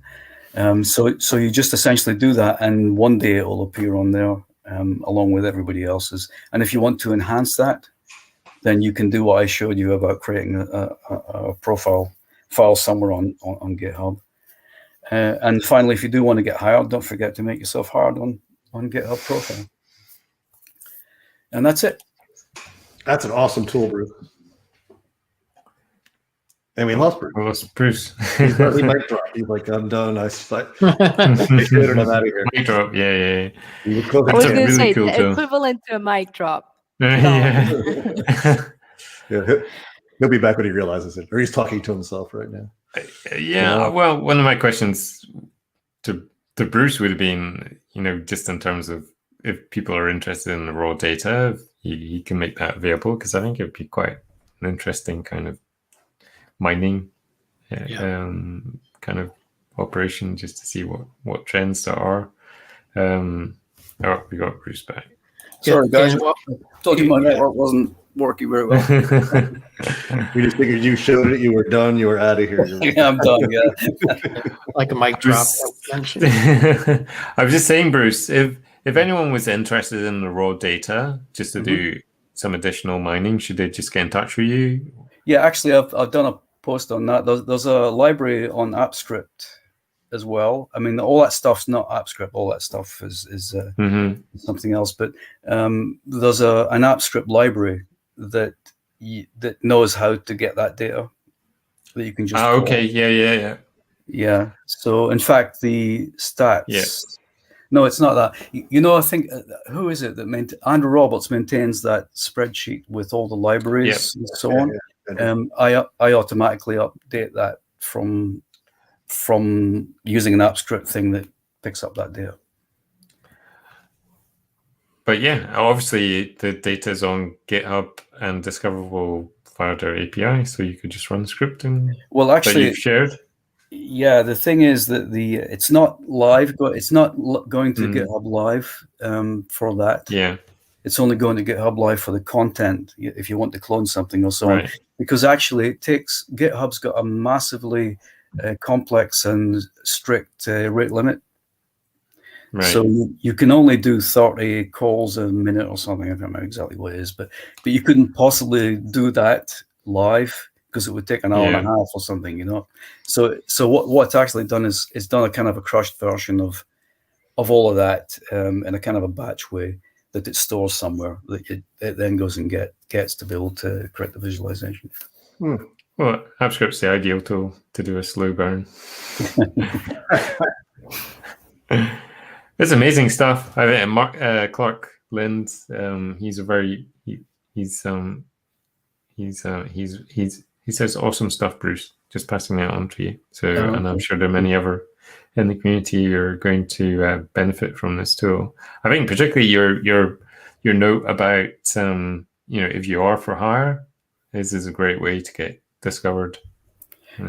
So you just essentially do that, and one day it will appear on there along with everybody else's. And if you want to enhance that, then you can do what I showed you about creating a profile file somewhere on GitHub. And finally, if you do want to get hired, don't forget to make yourself hired on GitHub profile. And that's it. That's an awesome tool, Bruce. And we lost Bruce. We lost Bruce. He might drop. He's like, I'm done. I'm out of here. Mic drop. Yeah. I was going to say cool the tool. equivalent to a mic drop. Yeah. He'll be back when he realizes it, or he's talking to himself right now. Yeah. Well, one of my questions to Bruce would have been, just in terms of if people are interested in the raw data, he can make that available, because I think it would be quite an interesting kind of mining kind of operation, just to see what trends there are. We got Bruce back. Sorry, guys. Told you my network wasn't working very well. We just figured you showed it, you were done, you were out of here. Yeah, I'm done. Yeah, like a mic drop. I was just saying, Bruce, if anyone was interested in the raw data, just to do some additional mining, should they just get in touch with you? Yeah, actually, I've done a post on that. There's a library on AppScript as well. I mean, all that stuff's not AppScript. All that stuff is something else. But there's an AppScript library that knows how to get that data that you can just. Okay. Yeah. Yeah. So in fact, the stats. Yeah. No, it's not that. You know, I think who is it that Andrew Roberts maintains that spreadsheet with all the libraries and so on. I automatically update that from using an AppScript thing that picks up that data. But yeah, obviously the data is on GitHub and discoverable via their API, so you could just run the script and that you've shared. Yeah, the thing is that it's not live. It's not going to GitHub Live for that. Yeah, it's only going to GitHub Live for the content if you want to clone something or so on. Because actually, GitHub's got a massively complex and strict rate limit. Right. So you can only do 30 calls a minute or something. I don't remember exactly what it is, but you couldn't possibly do that live because it would take an hour and a half or something, you know. So what it's actually done is it's done a kind of a crushed version of all of that in a kind of a batch way that it stores somewhere that it then goes and gets to be able to create the visualization. Well, AppScript's the ideal tool to do a slow burn. It's amazing stuff. I think Clark Lind, he says awesome stuff, Bruce. Just passing that on to you. So, and I'm sure there are many other in the community who are going to benefit from this tool. I think particularly your note about if you are for hire, this is a great way to get discovered.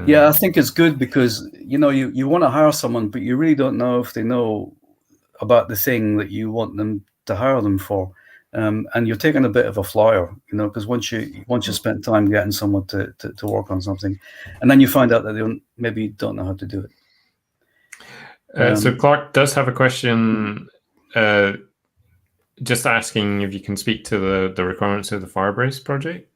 Yeah, I think it's good because you want to hire someone, but you really don't know if they know about the thing that you want them to hire them for. And you're taking a bit of a flyer, because once you spend time getting someone to work on something, and then you find out that they maybe don't know how to do it. So Clark does have a question, just asking if you can speak to the requirements of the Firebase project.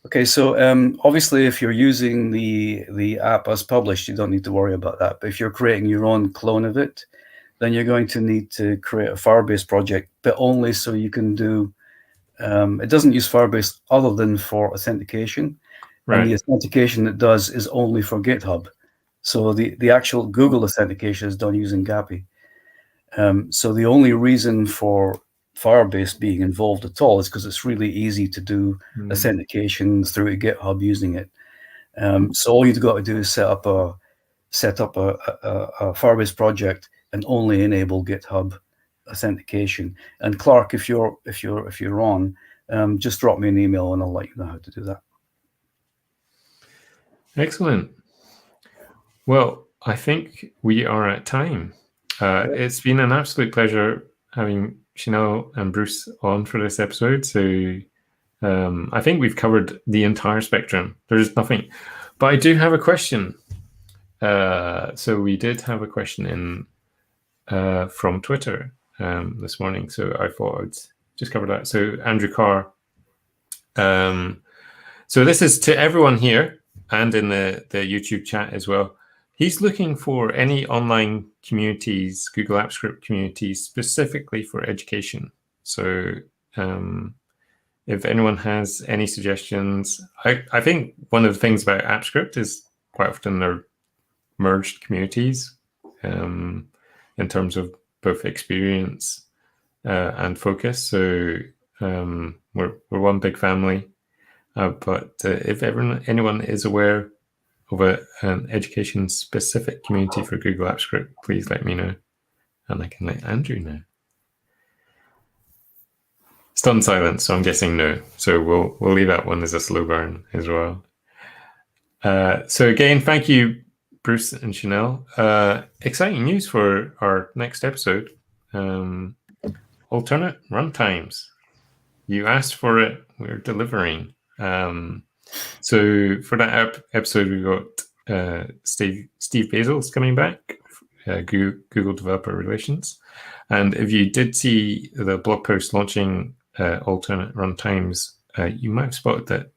Okay, so obviously, if you're using the app as published, you don't need to worry about that. But if you're creating your own clone of it, then you're going to need to create a Firebase project, but only so you can do. It doesn't use Firebase other than for authentication, and the authentication it does is only for GitHub. So the actual Google authentication is done using GAPI. So the only reason for Firebase being involved at all is because it's really easy to do authentication through GitHub using it. So all you've got to do is set up a Firebase project and only enable GitHub authentication. And Clark, if you're on, just drop me an email and I'll let you know how to do that. Excellent. Well, I think we are at time. It's been an absolute pleasure having Chanel and Bruce on for this episode. So I think we've covered the entire spectrum. There's nothing, but I do have a question. So we did have a question in from Twitter this morning. So I thought I'd just cover that. So Andrew Carr. So this is to everyone here and in the YouTube chat as well. He's looking for any online communities, Google AppScript communities, specifically for education. So if anyone has any suggestions, I think one of the things about AppScript is quite often they're merged communities in terms of both experience and focus. So we're one big family. But if anyone is aware of an education-specific community for Google AppScript, please let me know, and I can let Andrew know. Stunned silence, so I'm guessing no. So we'll leave that one as a slow burn as well. So again, thank you, Bruce and Chanel. Exciting news for our next episode. Alternate runtimes. You asked for it, we're delivering. So for that episode, we got Steve Basil's coming back, Google Developer Relations. And if you did see the blog post launching alternate runtimes, you might have spotted that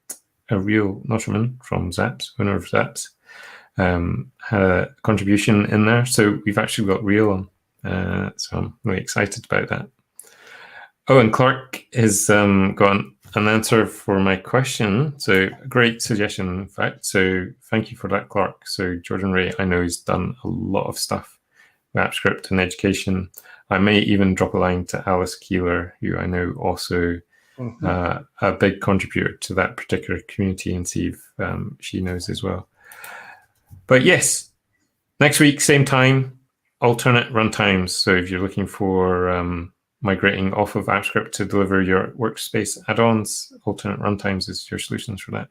a real Notterman from Zaps, owner of Zaps, had a contribution in there. So we've actually got real on. So I'm really excited about that. Oh, and Clark has got an answer for my question. So great suggestion, in fact. So thank you for that, Clark. So Jordan Ray, I know, has done a lot of stuff with AppScript and education. I may even drop a line to Alice Keeler, who I know also a big contributor to that particular community, and see if she knows as well. But yes, next week, same time, alternate runtimes. So if you're looking for migrating off of AppScript to deliver your Workspace add-ons, alternate runtimes is your solutions for that.